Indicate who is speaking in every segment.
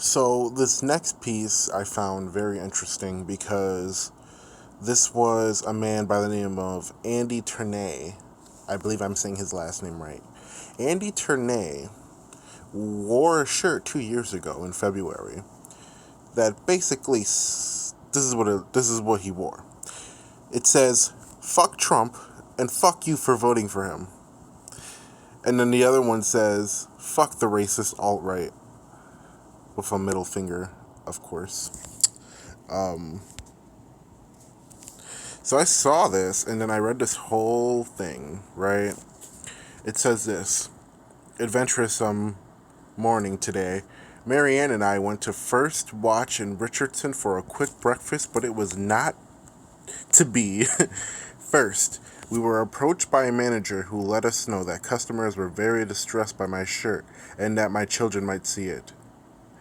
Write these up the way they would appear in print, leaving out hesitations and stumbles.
Speaker 1: So this next piece I found very interesting because this was a man by the name of Andy Ternay. I believe I'm saying his last name right. Andy Ternay wore a shirt 2 years ago in February that basically this is what he wore. It says "fuck Trump" and "fuck you for voting for him," and then the other one says "fuck the racist alt right" with a middle finger, of course. Um, So I saw this and then I read this whole thing, right? It says this: adventurous morning today. Marianne and I went to First Watch in Richardson for a quick breakfast, but it was not to be. First, we were approached by a manager who let us know that customers were very distressed by my shirt and that my children might see it.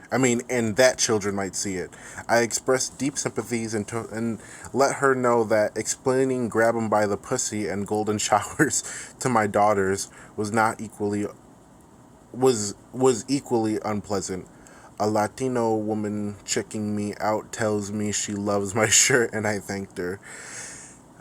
Speaker 1: And that children might see it. I expressed deep sympathies and let her know that explaining grab 'em by the pussy and golden showers to my daughters was equally unpleasant. A Latino woman checking me out tells me she loves my shirt and I thanked her.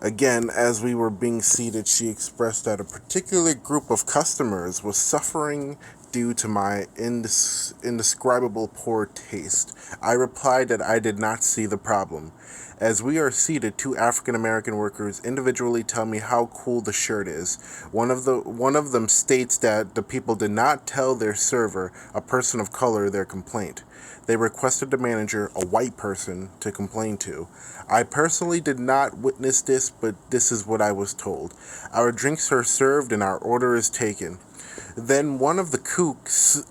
Speaker 1: Again, as we were being seated, she expressed that a particular group of customers was suffering due to my indescribable poor taste. I replied that I did not see the problem. As we are seated, two African American workers individually tell me how cool the shirt is. One of them states that the people did not tell their server, a person of color, their complaint. They requested the manager, a white person, to complain to. I personally did not witness this, but this is what I was told. Our drinks are served and our order is taken. Then one of the cooks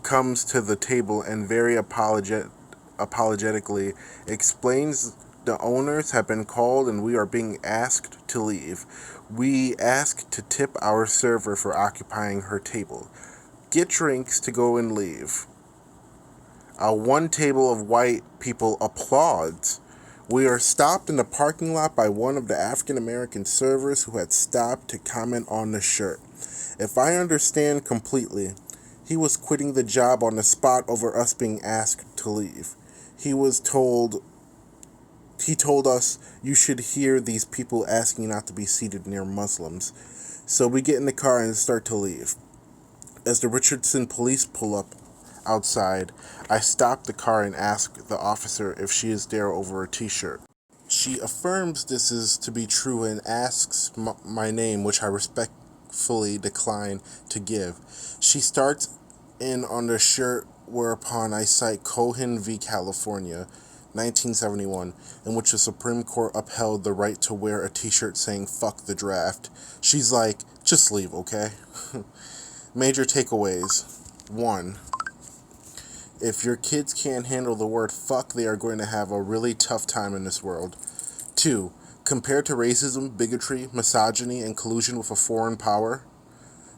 Speaker 1: comes to the table and very apologetically explains the owners have been called and we are being asked to leave. We ask to tip our server for occupying her table. Get drinks to go and leave. One table of white people applauds. We are stopped in the parking lot by one of the African American servers who had stopped to comment on the shirt. If I understand completely, he was quitting the job on the spot over us being asked to leave. He was told he told us you should hear these people asking not to be seated near Muslims. So we get in the car and start to leave. As the Richardson police pull up outside, I stop the car and ask the officer if she is there over a t-shirt. She affirms this is to be true and asks my name, which I respectfully decline to give. She starts in on the shirt, whereupon I cite Cohen v. California, 1971, in which the Supreme Court upheld the right to wear a t-shirt saying "fuck the draft." She's like, just leave, okay? Major takeaways. 1. If your kids can't handle the word fuck, they are going to have a really tough time in this world. 2. Compared to racism, bigotry, misogyny, and collusion with a foreign power,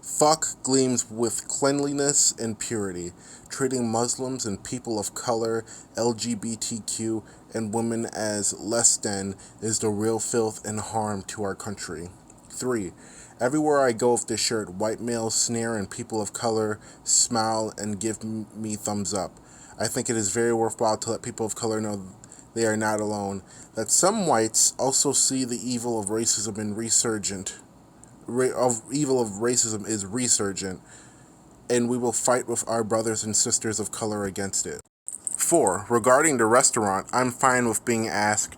Speaker 1: fuck gleams with cleanliness and purity, treating Muslims and people of color, LGBTQ, and women as less than is the real filth and harm to our country. 3. Everywhere I go with this shirt, white males sneer and people of color smile and give me thumbs up. I think it is very worthwhile to let people of color know they are not alone, that some whites also see the evil of racism and racism is resurgent, and we will fight with our brothers and sisters of color against it. 4. Regarding the restaurant, I'm fine with being asked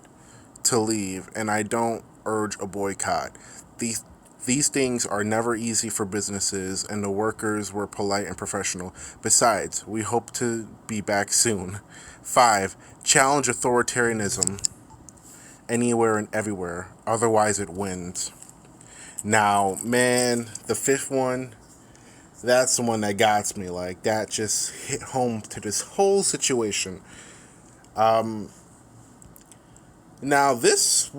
Speaker 1: to leave, and I don't urge a boycott. These these things are never easy for businesses, and the workers were polite and professional. Besides, we hope to be back soon. 5. Challenge authoritarianism anywhere and everywhere, otherwise it wins. Now, man, the fifth one, that's the one that got me. Like, that just hit home to this whole situation. Now, this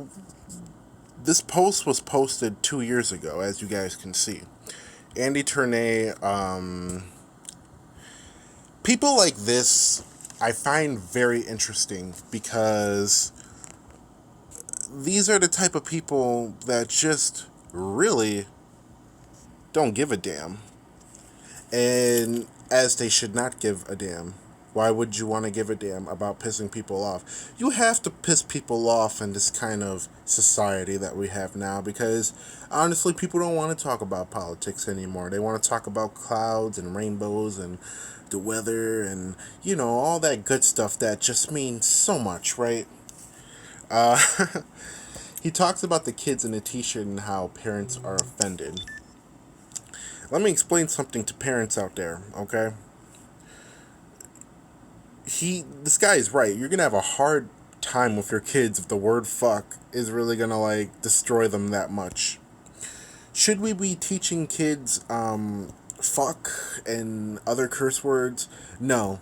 Speaker 1: post was posted 2 years ago, as you guys can see. Andy Ternay, people like this, I find very interesting because these are the type of people that just really don't give a damn. And as they should not give a damn. Why would you want to give a damn about pissing people off? You have to piss people off in this kind of society that we have now because honestly, people don't want to talk about politics anymore. They want to talk about clouds and rainbows and the weather and, all that good stuff that just means so much, right? Uh, he talks about the kids in the t shirt and how parents are offended. Let me explain something to parents out there, okay? This guy is right. You're gonna have a hard time with your kids if the word fuck is really gonna like destroy them that much. Should we be teaching kids fuck and other curse words? No.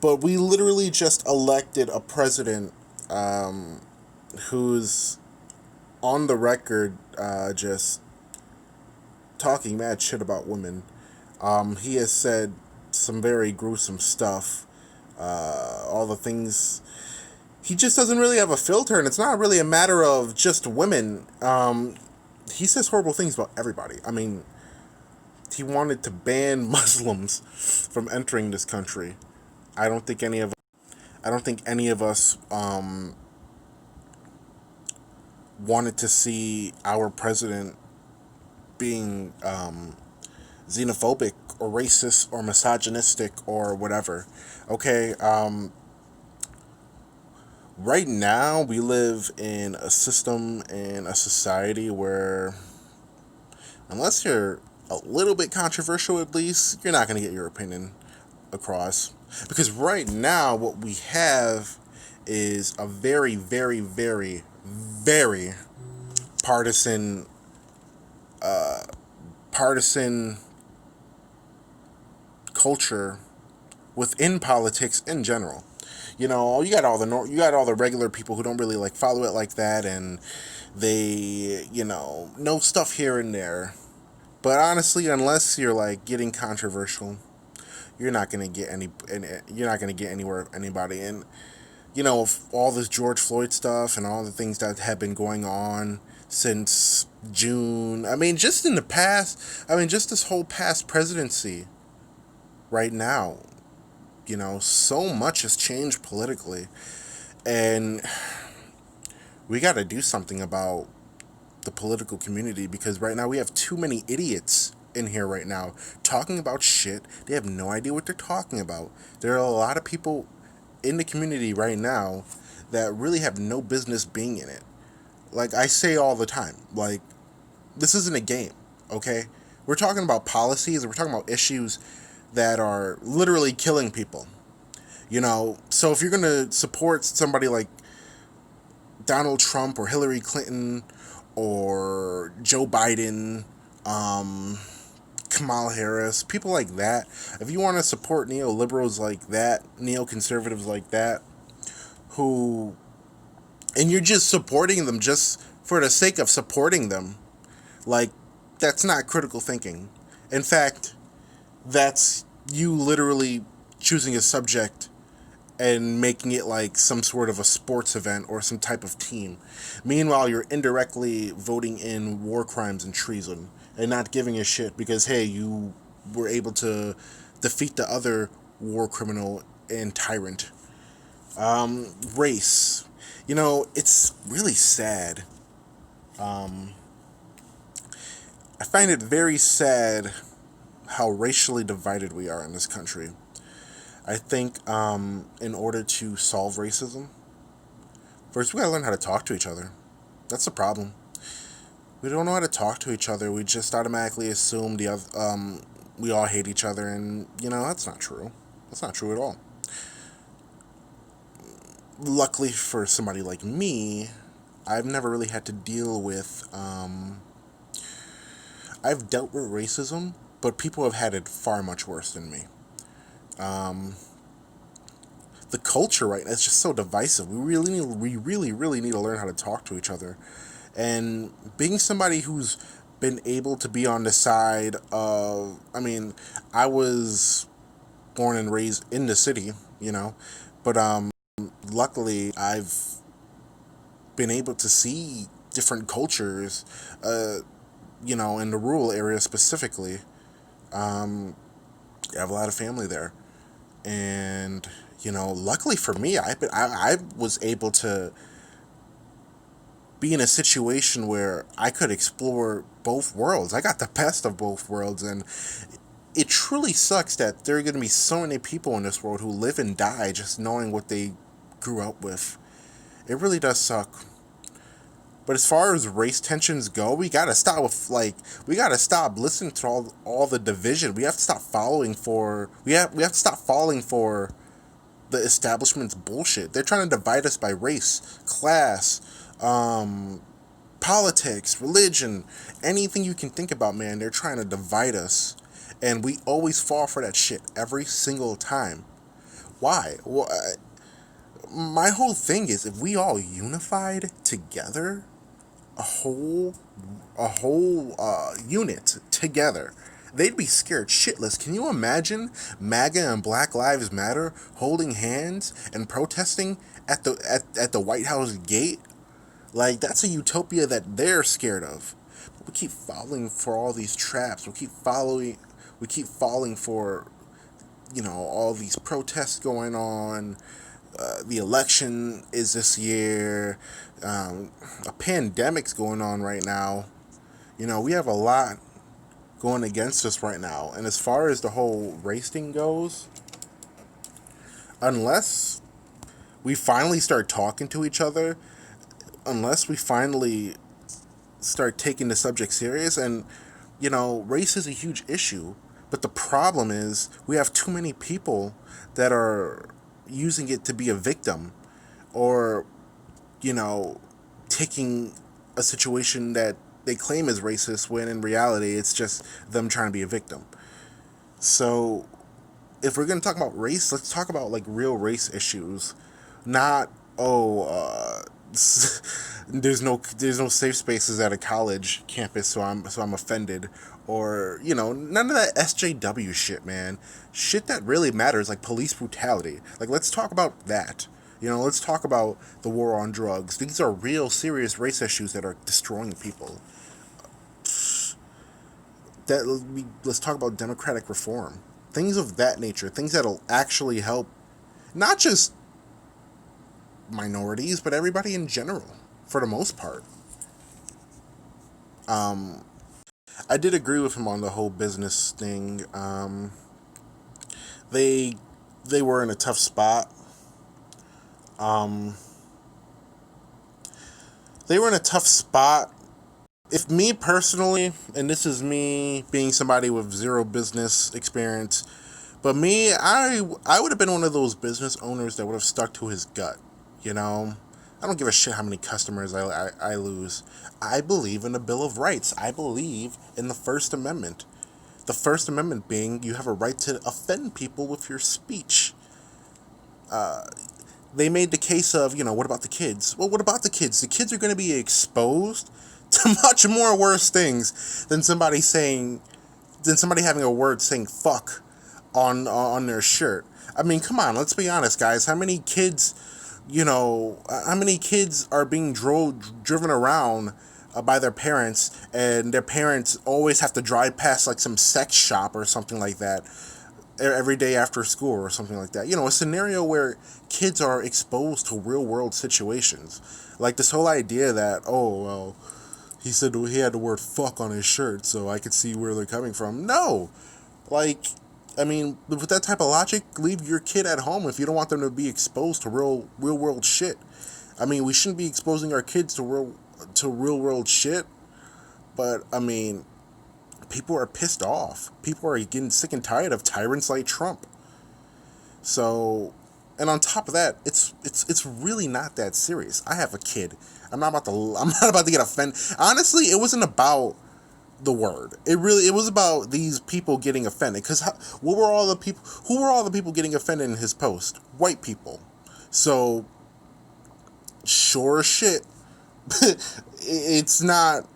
Speaker 1: But we literally just elected a president who's on the record just talking mad shit about women. He has said some very gruesome stuff. All the things he just doesn't really have a filter, and it's not really a matter of just women. He says horrible things about everybody. I mean, he wanted to ban Muslims from entering this country. I don't think any of I don't think any of us wanted to see our president being xenophobic or racist or misogynistic or whatever. Okay, right now we live in a system and a society where unless you're a little bit controversial at least, you're not going to get your opinion across. Because right now what we have is a very, very, very, very partisan partisan culture within politics in general. You got you got all the regular people who don't really like follow it like that, and they know stuff here and there. But honestly, unless you're like getting controversial, you're not gonna get you're not gonna get anywhere with anybody. And all this George Floyd stuff and all the things that have been going on since June. I mean, just in the past. I mean, just this whole past presidency. Right now, so much has changed politically, and we got to do something about the political community because right now we have too many idiots in here right now talking about shit. They have no idea what they're talking about. There are a lot of people in the community right now that really have no business being in it. Like I say all the time, like this isn't a game, okay? We're talking about policies and we're talking about issues that are literally killing people. So if you're going to support somebody like Donald Trump or Hillary Clinton or Joe Biden, Kamala Harris, people like that, if you want to support neoliberals like that, neoconservatives like that, who, and you're just supporting them just for the sake of supporting them, like, that's not critical thinking. In fact, that's you literally choosing a subject and making it like some sort of a sports event or some type of team. Meanwhile, you're indirectly voting in war crimes and treason and not giving a shit because, hey, you were able to defeat the other war criminal and tyrant. Race. It's really sad. I find it very sad how racially divided we are in this country. I think in order to solve racism, first we gotta learn how to talk to each other. That's the problem. We don't know how to talk to each other. We just automatically assume we all hate each other, and that's not true. That's not true at all. Luckily for somebody like me, I've never really had to deal with. I've dealt with racism, but people have had it far much worse than me. Um, the culture right now is just so divisive. We really, really need to learn how to talk to each other. And being somebody who's been able to be on the side of, I mean, I was born and raised in the city, but luckily I've been able to see different cultures, in the rural area specifically. Um, I have a lot of family there, and luckily for me, I was able to be in a situation where I could explore both worlds. I got the best of both worlds, and it truly sucks that there are going to be so many people in this world who live and die just knowing what they grew up with. It really does suck. But as far as race tensions go, we gotta stop listening to all the division. We have to stop falling for the establishment's bullshit. They're trying to divide us by race, class, um, politics, religion, anything you can think about, man. They're trying to divide us, and we always fall for that shit every single time. Why? Well, my whole thing is if we all unified together, a whole unit together, they'd be scared shitless. Can you imagine MAGA and Black Lives Matter holding hands and protesting at the White House gate? Like, that's a utopia that they're scared of. But we keep falling for all these traps. We keep falling for all these protests going on. The election is this year. A pandemic's going on right now. We have a lot going against us right now. And as far as the whole race thing goes, unless we finally start talking to each other, unless we finally start taking the subject serious, and race is a huge issue, but the problem is we have too many people that are using it to be a victim, or you know taking a situation that they claim is racist when in reality it's just them trying to be a victim. So if we're going to talk about race, let's talk about like real race issues, not there's no safe spaces at a college campus, so I'm offended, or none of that SJW shit, man. Shit that really matters, like police brutality. Like, let's talk about that. Let's talk about the war on drugs. These are real serious race issues that are destroying people. Let's talk about democratic reform, things of that nature, things that'll actually help not just minorities but everybody in general, for the most part. I did agree with him on the whole business thing. They they were in a tough spot. Um, they were in a tough spot. If me personally, and this is me being somebody with zero business experience, but me, I would have been one of those business owners that would have stuck to his gut. You know, I don't give a shit how many customers I lose. I believe in the Bill of Rights. I believe in the First Amendment. The First Amendment being you have a right to offend people with your speech. They made the case of, what about the kids? Well, what about the kids? The kids are going to be exposed to much more worse things than somebody having a word saying fuck on their shirt. I mean, come on, let's be honest, guys. How many kids are being driven around by their parents, and their parents always have to drive past like some sex shop or something like that every day after school or something like that. A scenario where kids are exposed to real world situations. Like this whole idea that, oh, well, he said he had the word fuck on his shirt, so I could see where they're coming from. No! Like, I mean, with that type of logic, leave your kid at home if you don't want them to be exposed to real world shit. I mean, we shouldn't be exposing our kids to real world shit, but I mean, people are pissed off. People are getting sick and tired of tyrants like Trump. So, and on top of that, it's really not that serious. I have a kid. I'm not about to get offended. Honestly, it wasn't about the word. It was about these people getting offended. Because who were all the people getting offended in his post? White people. So, sure as shit, it's not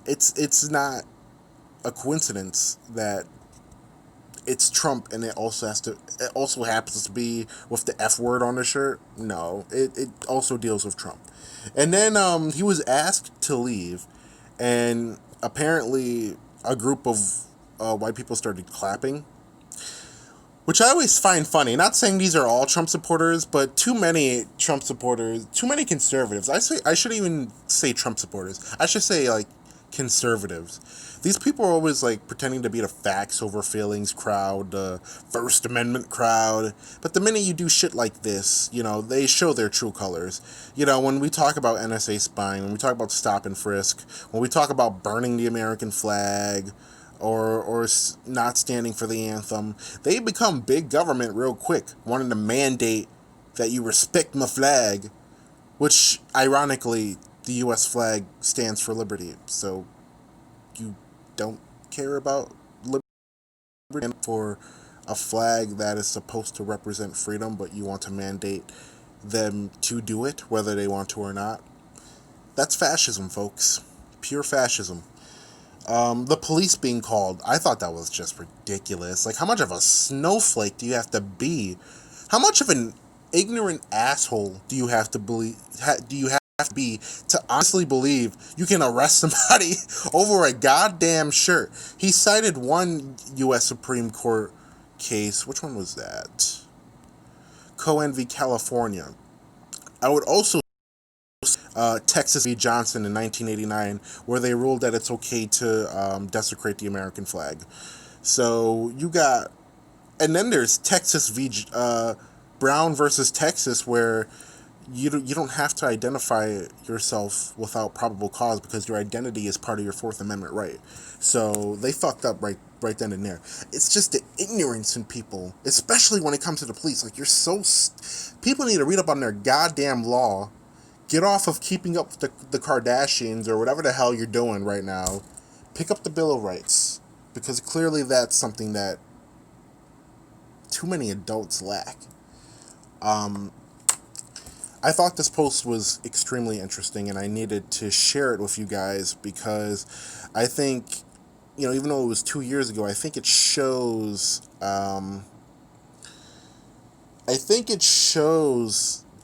Speaker 1: it's not a coincidence that it's Trump, and it also happens to be with the F word on the shirt. No, it also deals with Trump. And then he was asked to leave, and apparently a group of white people started clapping. which I always find funny. Not saying these are all Trump supporters, but too many Trump supporters, too many conservatives. I shouldn't even say Trump supporters. I should say like conservatives. These people are always like pretending to be the facts over feelings crowd, the First Amendment crowd. But the minute you do shit like this, they show their true colors. When we talk about NSA spying, when we talk about stop and frisk, when we talk about burning the American flag, or not standing for the anthem, they become big government real quick, wanting to mandate that you respect my flag, which ironically the U.S. flag stands for liberty. So you don't care about liberty for a flag that is supposed to represent freedom, but you want to mandate them to do it, whether they want to or not. That's fascism, folks. Pure fascism. The police being called, I thought that was just ridiculous. Like, how much of a snowflake do you have to be? How much of an ignorant asshole do you have to be to honestly believe you can arrest somebody over a goddamn shirt? He cited one U.S. Supreme Court case. Which one was that? Cohen v. California. I would also Texas v. Johnson in 1989, where they ruled that it's okay to desecrate the American flag. So you got, and then there's Texas v. Brown versus Texas, where you don't have to identify yourself without probable cause because your identity is part of your Fourth Amendment right. So they fucked up right then and there. It's just the ignorance in people, especially when it comes to the police. Like, people need to read up on their goddamn law. Get off of keeping up with the Kardashians or whatever the hell you're doing right now. Pick up the Bill of Rights, because clearly that's something that too many adults lack. I thought this post was extremely interesting, and I needed to share it with you guys because I think, even though it was 2 years ago, I think it shows.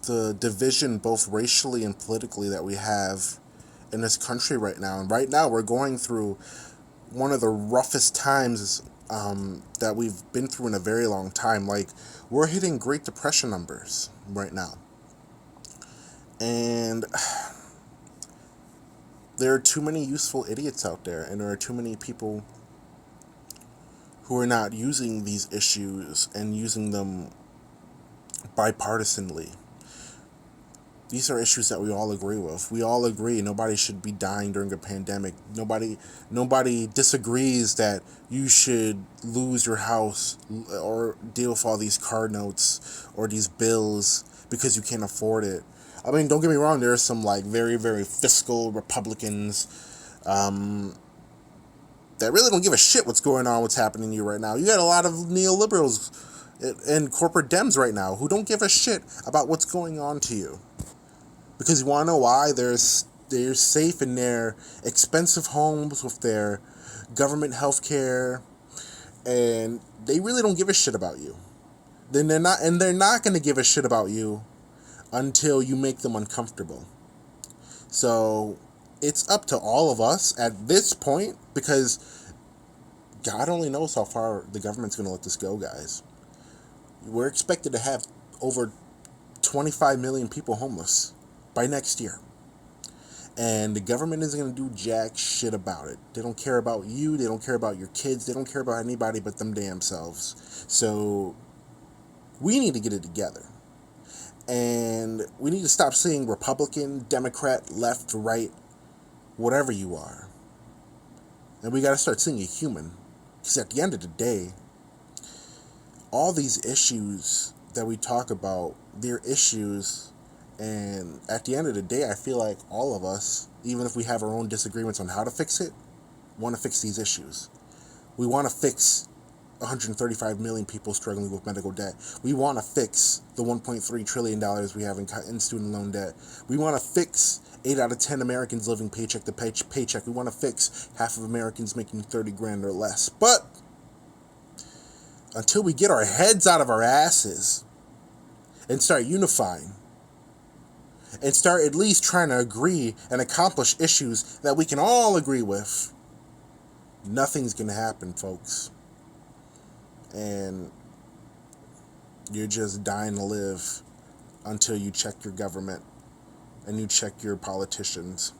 Speaker 1: The division, both racially and politically, that we have in this country right now. And right now, we're going through one of the roughest times that we've been through in a very long time. Like, we're hitting Great Depression numbers right now. And there are too many useful idiots out there, and there are too many people who are not using these issues and using them bipartisanly. These are issues that we all agree with. We all agree nobody should be dying during a pandemic. Nobody disagrees that you should lose your house or deal with all these car notes or these bills because you can't afford it. I mean, don't get me wrong, there are some like very, very fiscal Republicans that really don't give a shit what's going on, what's happening to you right now. You got a lot of neoliberals and corporate Dems right now who don't give a shit about what's going on to you. Because you want to know why? They're safe in their expensive homes with their government health care, and they really don't give a shit about you. They're not going to give a shit about you until you make them uncomfortable. So it's up to all of us at this point, because God only knows how far the government's going to let this go, guys. We're expected to have over 25 million people homeless by next year. And the government isn't going to do jack shit about it. They don't care about you. They don't care about your kids. They don't care about anybody but them damn selves. So we need to get it together. And we need to stop saying Republican, Democrat, left, right, whatever you are. And we got to start seeing a human. Because at the end of the day, all these issues that we talk about, they're issues. And at the end of the day, I feel like all of us, even if we have our own disagreements on how to fix it, want to fix these issues. We want to fix 135 million people struggling with medical debt. We want to fix the $1.3 trillion we have in student loan debt. We want to fix 8 out of 10 Americans living paycheck to paycheck. We want to fix half of Americans making 30 grand or less. But until we get our heads out of our asses and start unifying, and start at least trying to agree and accomplish issues that we can all agree with, nothing's going to happen, folks. And You're just dying to live until you check your government and you check your politicians.